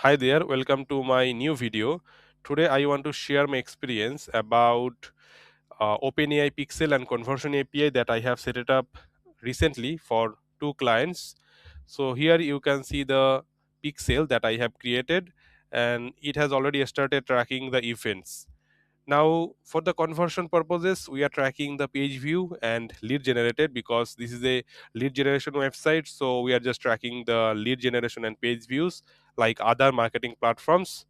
Hi there, welcome to my new video. Today I want to share my experience about OpenAI Pixel and Conversion API that I have set it up recently for two clients. So here you can see the pixel that I have created, and it has already started tracking the events. Now, for the conversion purposes, we are tracking the page view and lead generated because this is a lead generation website. So, we are just tracking the lead generation and page views like other marketing platforms.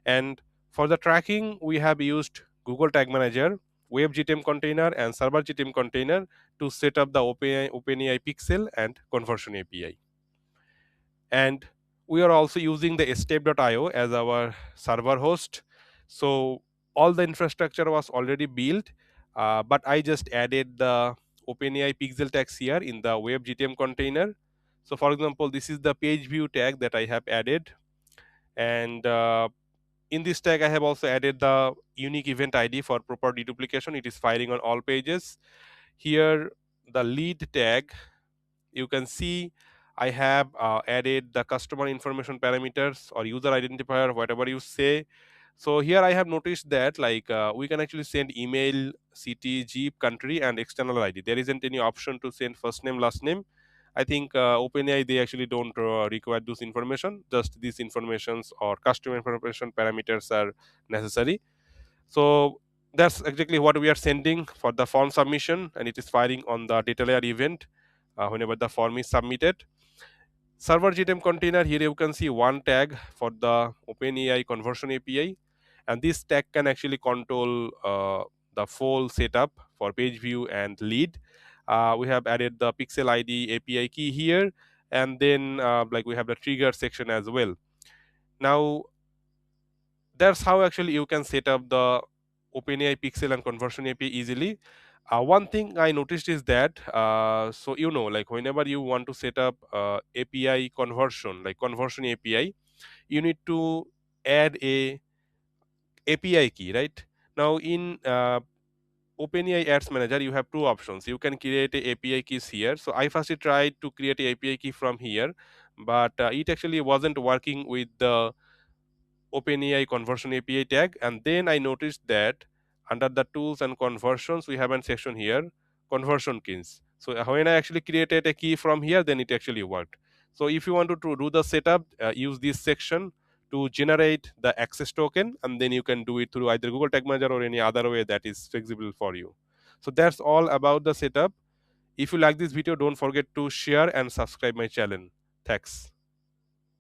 And for the tracking, we have used Google Tag Manager, Web GTM container, and Server GTM container to set up the OpenAI Pixel and Conversion API. And we are also using the step.io as our server host. So all the infrastructure was already built, but I just added the OpenAI pixel tags here in the web GTM container. So for example, this is the page view tag that I have added, and in this tag I have also added the unique event ID for proper deduplication. It is firing on all pages. Here the lead tag, you can see I have added the customer information parameters or user identifier, whatever you say. So here I have noticed that we can actually send email, city, jeep, country, and external ID. There isn't any option to send first name, last name. I think OpenAI, they actually don't require this information. Just these informations or customer information parameters are necessary. So that's exactly what we are sending for the form submission, and it is firing on the data layer event whenever the form is submitted. Server GTM container, here you can see one tag for the OpenAI conversion API, and this tag can actually control the full setup for page view and lead. We have added the pixel ID API key here, and then we have the trigger section as well. Now that's how actually you can set up the OpenAI Pixel and Conversion API easily. One thing I noticed is that like whenever you want to set up API conversion, like conversion API, you need to add a API key, right? Now in OpenAI Ads Manager, you have two options. You can create a API keys here. So I first tried to create a API key from here, but it actually wasn't working with the OpenAI conversion API tag, and then I noticed that under the tools and conversions we have a section here, conversion keys. So when I actually created a key from here, then it actually worked. So if you want to do the setup, use this section to generate the access token, and then you can do it through either Google Tag Manager or any other way that is flexible for you. So that's all about the setup. If you like this video, don't forget to share and subscribe my channel. Thanks.